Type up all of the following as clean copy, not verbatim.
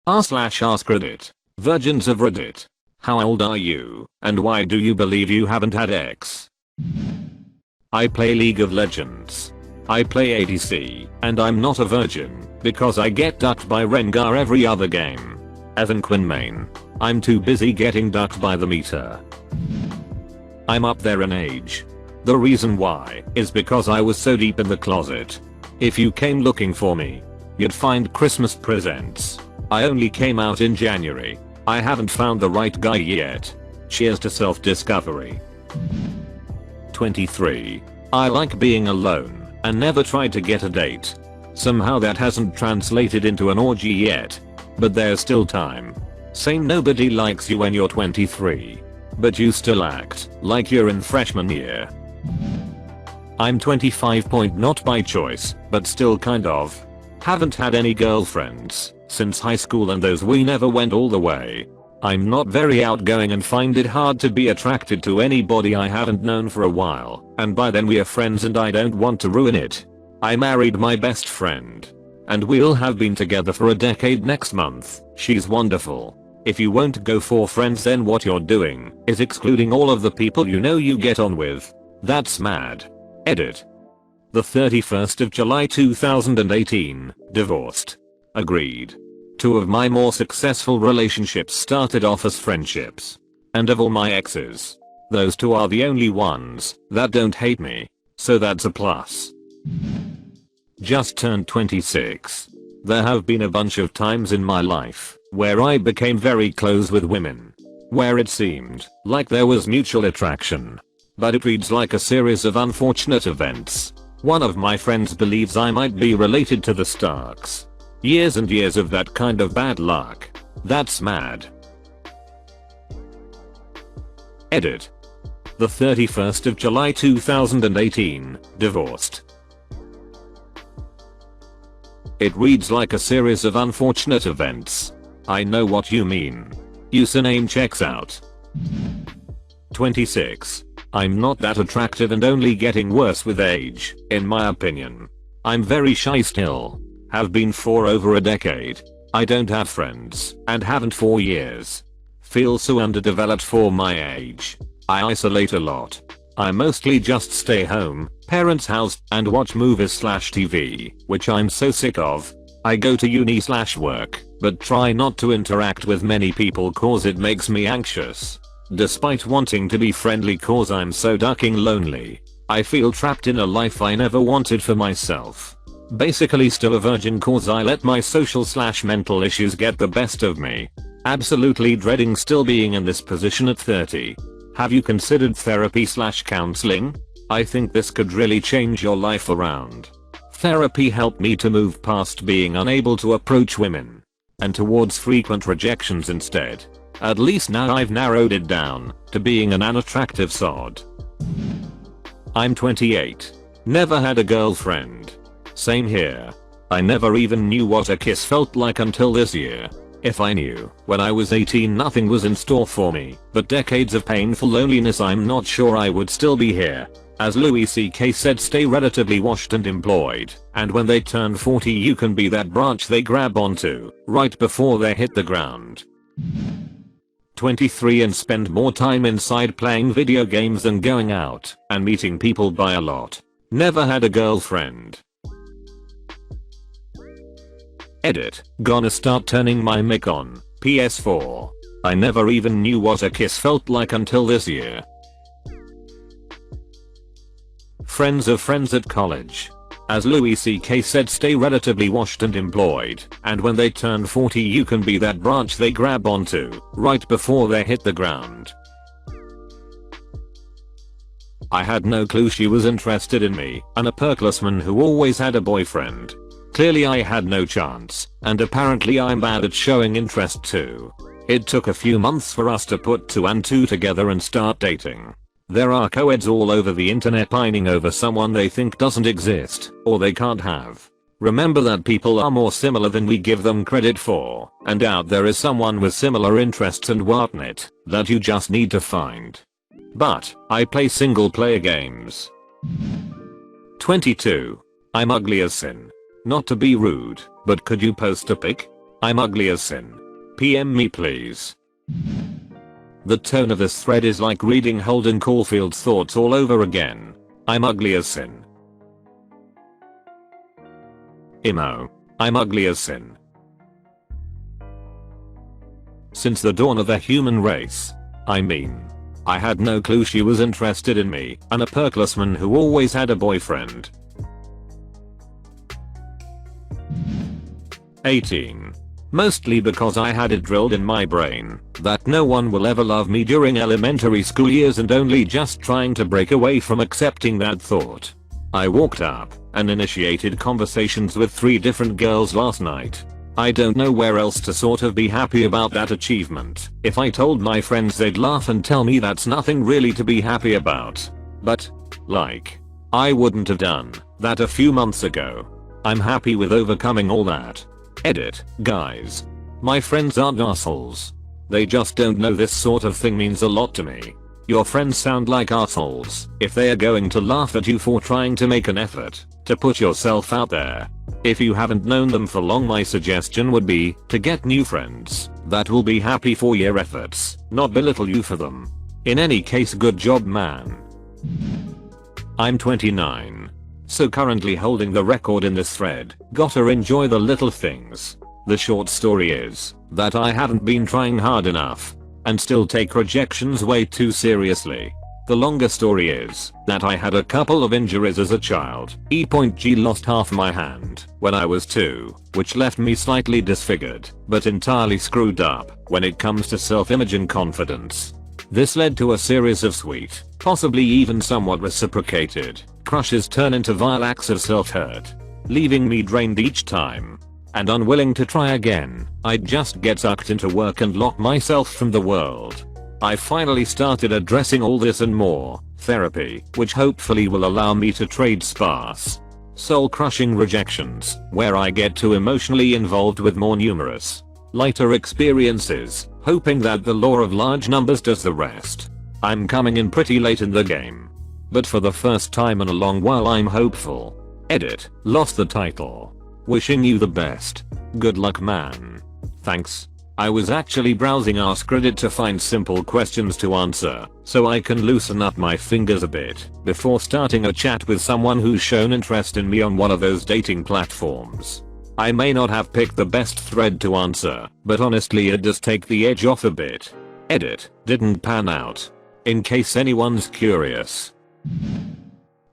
r/AskReddit. Virgins of Reddit. How old are you, and why do you believe you haven't had X? I play League of Legends. I play ADC, and I'm not a virgin, because I get ducked by Rengar every other game. Evan Quinn main. I'm too busy getting ducked by the meter. I'm up there in age. The reason why is because I was so deep in the closet. If you came looking for me, you'd find Christmas presents. I only came out in January. I haven't found the right guy yet. Cheers to self-discovery. 23. I like being alone and never tried to get a date. Somehow that hasn't translated into an orgy yet. But there's still time. Same, nobody likes you when you're 23. But you still act like you're in freshman year. I'm 25. Not by choice, but still kind of. Haven't had any girlfriends since high school, and those we never went all the way. I'm not very outgoing and find it hard to be attracted to anybody I haven't known for a while, and by then we are friends and I don't want to ruin it. I married my best friend. And we'll have been together for a decade next month. She's wonderful. If you won't go for friends, then what you're doing is excluding all of the people you know you get on with. That's mad. Edit. The 31st of July 2018, divorced. Agreed. 2 of my more successful relationships started off as friendships. And of all my exes, those 2 are the only ones that don't hate me. So that's a plus. Just turned 26. There have been a bunch of times in my life where I became very close with women, where it seemed like there was mutual attraction. But it reads like a series of unfortunate events. One of my friends believes I might be related to the Starks. Years and years of that kind of bad luck. That's mad. Edit. The 31st of July 2018, divorced. It reads like a series of unfortunate events. I know what you mean. Username checks out. 26. I'm not that attractive and only getting worse with age, in my opinion. I'm very shy still. Have been for over a decade. I don't have friends, and haven't for years. Feel so underdeveloped for my age. I isolate a lot. I mostly just stay home, parents' house, and watch movies/TV, which I'm so sick of. I go to uni/work, but try not to interact with many people cause it makes me anxious. Despite wanting to be friendly cause I'm so ducking lonely. I feel trapped in a life I never wanted for myself. Basically still a virgin cause I let my social/mental issues get the best of me. Absolutely dreading still being in this position at 30. Have you considered therapy/counseling? I think this could really change your life around. Therapy helped me to move past being unable to approach women and towards frequent rejections instead. At least now I've narrowed it down to being an unattractive sod. I'm 28. Never had a girlfriend. Same here. I never even knew what a kiss felt like until this year. If I knew when I was 18 nothing was in store for me, but decades of painful loneliness, I'm not sure I would still be here. As Louis C.K. said, stay relatively washed and employed, and when they turn 40 you can be that branch they grab onto, right before they hit the ground. 23 and spend more time inside playing video games than going out and meeting people by a lot. Never had a girlfriend. Edit. Gonna start turning my mic on. PS4. I never even knew what a kiss felt like until this year. Friends of friends at college. As Louis C.K. said, stay relatively washed and employed, and when they turn 40 you can be that branch they grab onto, right before they hit the ground. I had no clue she was interested in me, an upperclassman who always had a boyfriend. Clearly I had no chance, and apparently I'm bad at showing interest too. It took a few months for us to put 2 and 2 together and start dating. There are co-eds all over the internet pining over someone they think doesn't exist, or they can't have. Remember that people are more similar than we give them credit for, and out there is someone with similar interests and whatnot that you just need to find. But I play single player games. 22. I'm ugly as sin. Not to be rude, but could you post a pic? I'm ugly as sin. PM me please. The tone of this thread is like reading Holden Caulfield's thoughts all over again. I'm ugly as sin. Emo. I'm ugly as sin. Since the dawn of the human race. I mean, I had no clue she was interested in me, an upperclassman who always had a boyfriend. 18. Mostly because I had it drilled in my brain that no one will ever love me during elementary school years and only just trying to break away from accepting that thought. I walked up and initiated conversations with 3 different girls last night. I don't know where else to sort of be happy about that achievement. If I told my friends they'd laugh and tell me that's nothing really to be happy about. But, like, I wouldn't have done that a few months ago. I'm happy with overcoming all that. Edit, guys. My friends aren't assholes. They just don't know this sort of thing means a lot to me. Your friends sound like assholes if they are going to laugh at you for trying to make an effort to put yourself out there. If you haven't known them for long, my suggestion would be to get new friends that will be happy for your efforts, not belittle you for them. In any case, good job, man. I'm 29. So currently holding the record in this thread. Gotta enjoy the little things. The short story is that I haven't been trying hard enough and still take rejections way too seriously. The longer story is that I had a couple of injuries as a child. E.G. lost half my hand when I was 2, which left me slightly disfigured, but entirely screwed up when it comes to self-image and confidence. This led to a series of sweet, possibly even somewhat reciprocated, crushes turn into vile acts of self-hurt, leaving me drained each time. And unwilling to try again, I'd just get sucked into work and lock myself from the world. I finally started addressing all this and more, therapy, which hopefully will allow me to trade sparse, soul-crushing rejections, where I get too emotionally involved with more numerous, lighter experiences, hoping that the law of large numbers does the rest. I'm coming in pretty late in the game. But for the first time in a long while I'm hopeful. Edit, lost the title. Wishing you the best. Good luck, man. Thanks. I was actually browsing AskReddit to find simple questions to answer, so I can loosen up my fingers a bit before starting a chat with someone who's shown interest in me on one of those dating platforms. I may not have picked the best thread to answer, but honestly it does take the edge off a bit. Edit, didn't pan out. In case anyone's curious.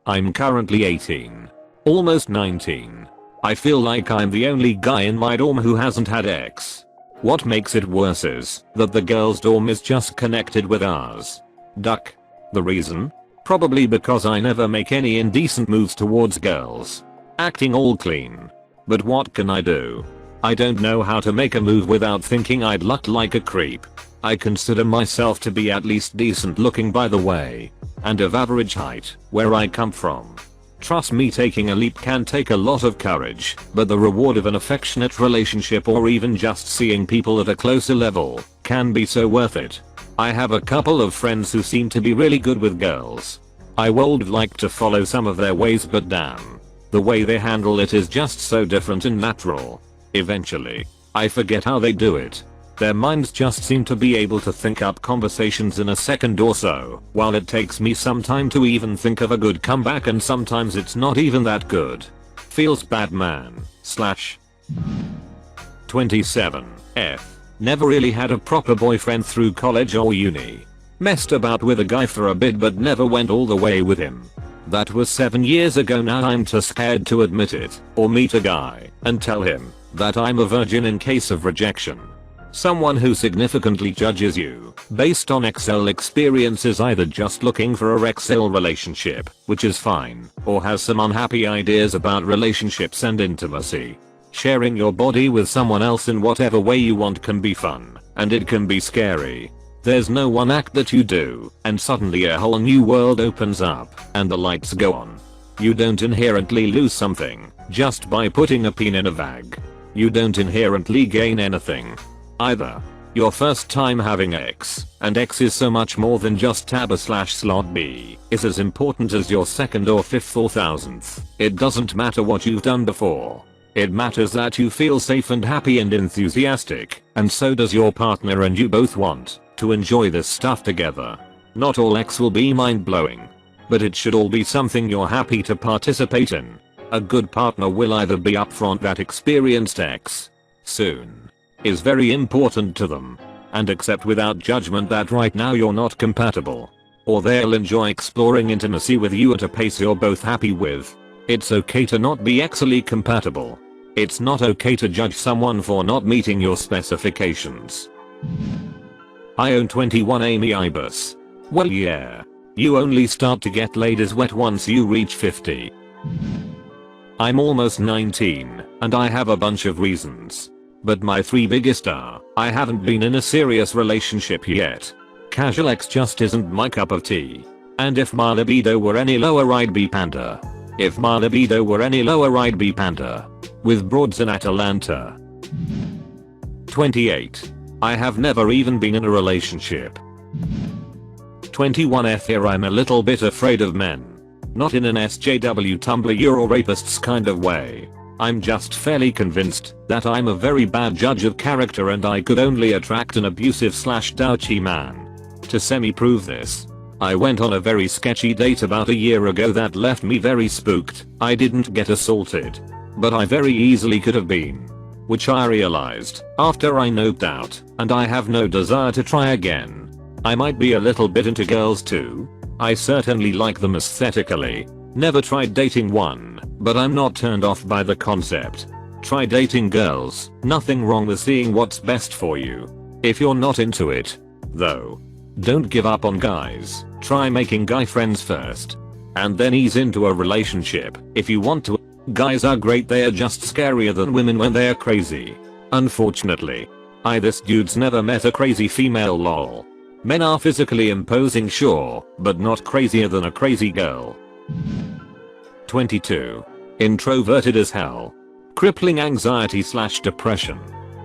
I'm currently 18. Almost 19. I feel like I'm the only guy in my dorm who hasn't had ex. What makes it worse is that the girls' dorm is just connected with ours. Duck. The reason? Probably because I never make any indecent moves towards girls. Acting all clean. But what can I do? I don't know how to make a move without thinking I'd look like a creep. I consider myself to be at least decent looking, by the way, and of average height, where I come from. Trust me, taking a leap can take a lot of courage, but the reward of an affectionate relationship or even just seeing people at a closer level can be so worth it. I have a couple of friends who seem to be really good with girls. I would like to follow some of their ways, but damn, the way they handle it is just so different and natural. Eventually, I forget how they do it. Their minds just seem to be able to think up conversations in a second or so, while it takes me some time to even think of a good comeback, and sometimes it's not even that good. Feels bad, man. / 27. F. Never really had a proper boyfriend through college or uni. Messed about with a guy for a bit but never went all the way with him. That was 7 years ago now. I'm too scared to admit it, or meet a guy and tell him that I'm a virgin in case of rejection. Someone who significantly judges you based on Excel experience is either just looking for a Excel relationship, which is fine, or has some unhappy ideas about relationships and intimacy. Sharing your body with someone else in whatever way you want can be fun, and it can be scary. There's no one act that you do, and suddenly a whole new world opens up, and the lights go on. You don't inherently lose something just by putting a peen in a bag. You don't inherently gain anything either. Your first time having X, and X is so much more than just tab/slot B, is as important as your second or fifth or thousandth. It doesn't matter what you've done before. It matters that you feel safe and happy and enthusiastic, and so does your partner, and you both want to enjoy this stuff together. Not all X will be mind-blowing, but it should all be something you're happy to participate in. A good partner will either be upfront that experienced X soon is very important to them, and accept without judgment that right now you're not compatible, or they'll enjoy exploring intimacy with you at a pace you're both happy with. It's okay to not be Xly compatible. It's not okay to judge someone for not meeting your specifications. I own 21 Amy Ibis. Well yeah. You only start to get laid as wet once you reach 50. I'm almost 19, and I have a bunch of reasons. But my 3 biggest are, I haven't been in a serious relationship yet. Casual X just isn't my cup of tea. And if my libido were any lower I'd be panda. If my libido were any lower I'd be panda. With broads in Atlanta. 28. I have never even been in a relationship. 21 here I'm a little bit afraid of men. Not in an SJW Tumblr Euro rapists kind of way. I'm just fairly convinced that I'm a very bad judge of character and I could only attract an abusive / douchy man. To semi-prove this, I went on a very sketchy date about a year ago that left me very spooked. I didn't get assaulted, but I very easily could have been. Which I realized after I noped out, and I have no desire to try again. I might be a little bit into girls too. I certainly like them aesthetically. Never tried dating one, but I'm not turned off by the concept. Try dating girls, nothing wrong with seeing what's best for you. If you're not into it, though, don't give up on guys. Try making guy friends first, and then ease into a relationship if you want to. Guys are great, they are just scarier than women when they're crazy. Unfortunately. This dude's never met a crazy female lol. Men are physically imposing sure, but not crazier than a crazy girl. 22. Introverted as hell. Crippling anxiety / depression.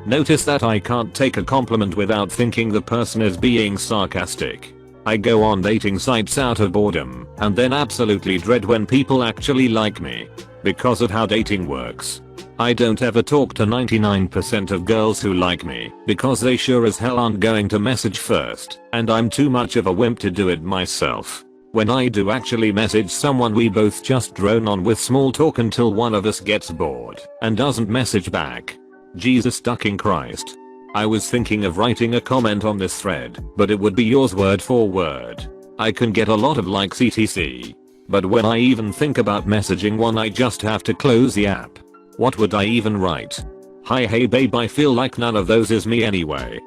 Notice that I can't take a compliment without thinking the person is being sarcastic. I go on dating sites out of boredom, and then absolutely dread when people actually like me. Because of how dating works, I don't ever talk to 99% of girls who like me, because they sure as hell aren't going to message first, and I'm too much of a wimp to do it myself. When I do actually message someone, we both just drone on with small talk until one of us gets bored and doesn't message back. Jesus fucking Christ. I was thinking of writing a comment on this thread, but it would be yours word for word. I can get a lot of likes etc. But when I even think about messaging one, I just have to close the app. What would I even write? Hi hey babe, I feel like none of those is me anyway.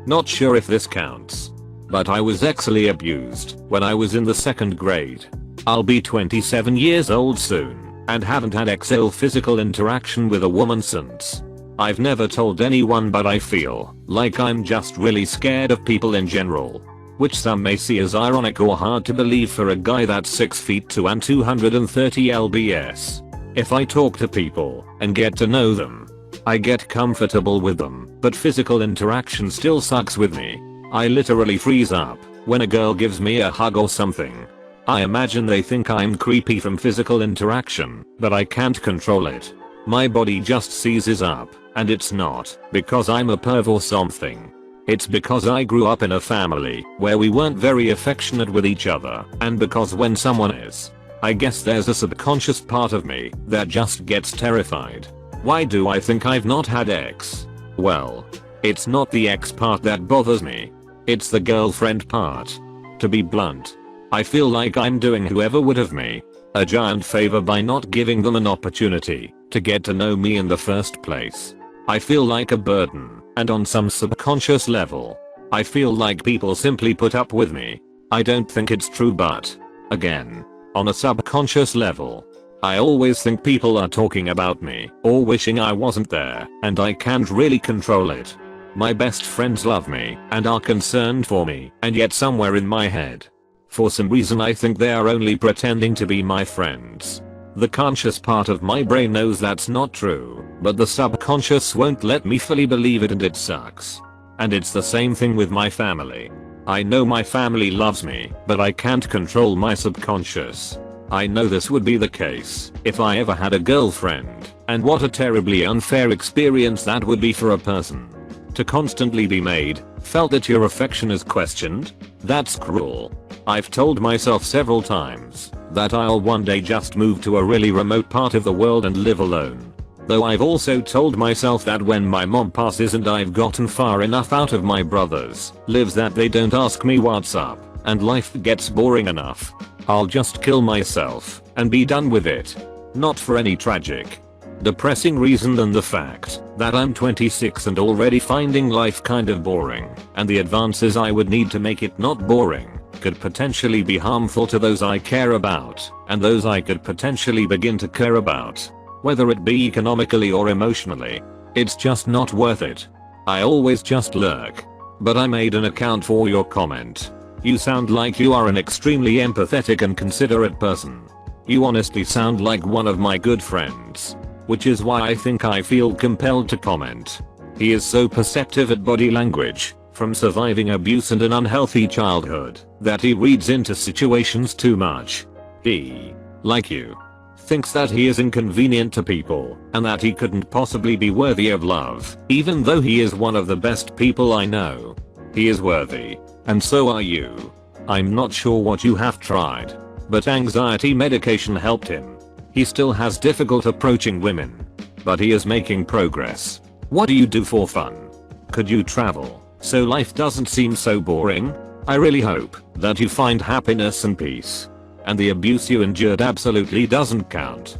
Not sure if this counts, but I was sexually abused when I was in the 2nd grade. I'll be 27 years old soon, and haven't had XL physical interaction with a woman since. I've never told anyone, but I feel like I'm just really scared of people in general. Which some may see as ironic or hard to believe for a guy that's 6 feet 2 and 230 lbs. If I talk to people and get to know them, I get comfortable with them, but physical interaction still sucks with me. I literally freeze up when a girl gives me a hug or something. I imagine they think I'm creepy from physical interaction, but I can't control it. My body just seizes up, and it's not because I'm a perv or something. It's because I grew up in a family where we weren't very affectionate with each other, and because when someone is, I guess there's a subconscious part of me that just gets terrified. Why do I think I've not had X? Well, it's not the X part that bothers me. It's the girlfriend part. To be blunt, I feel like I'm doing whoever would have me a giant favor by not giving them an opportunity to get to know me in the first place. I feel like a burden, and on some subconscious level, I feel like people simply put up with me. I don't think it's true, but again, on a subconscious level, I always think people are talking about me or wishing I wasn't there, and I can't really control it. My best friends love me and are concerned for me, and yet somewhere in my head, for some reason I think they are only pretending to be my friends. The conscious part of my brain knows that's not true, but the subconscious won't let me fully believe it, and it sucks. And it's the same thing with my family. I know my family loves me, but I can't control my subconscious. I know this would be the case if I ever had a girlfriend, and what a terribly unfair experience that would be for a person. To constantly be felt that your affection is questioned? That's cruel. I've told myself several times that I'll one day just move to a really remote part of the world and live alone. Though I've also told myself that when my mom passes and I've gotten far enough out of my brother's lives that they don't ask me what's up, and life gets boring enough, I'll just kill myself and be done with it. Not for any tragic, depressing reason than the fact that I'm 26 and already finding life kind of boring, and the advances I would need to make it not boring could potentially be harmful to those I care about, and those I could potentially begin to care about, whether it be economically or emotionally. It's just not worth it. I always just lurk. But I made an account for your comment. You sound like you are an extremely empathetic and considerate person. You honestly sound like one of my good friends. Which is why I think I feel compelled to comment. He is so perceptive at body language, from surviving abuse and an unhealthy childhood, that he reads into situations too much. He, like you, thinks that he is inconvenient to people, and that he couldn't possibly be worthy of love, even though he is one of the best people I know. He is worthy, and so are you. I'm not sure what you have tried, but anxiety medication helped him. He still has difficult approaching women, but he is making progress. What do you do for fun? Could you travel, so life doesn't seem so boring? I really hope that you find happiness and peace, and the abuse you endured absolutely doesn't count.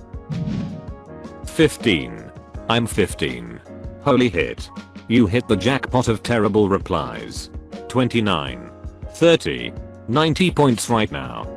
15. I'm 15. Holy hit. You hit the jackpot of terrible replies. 29. 30. 90 points right now.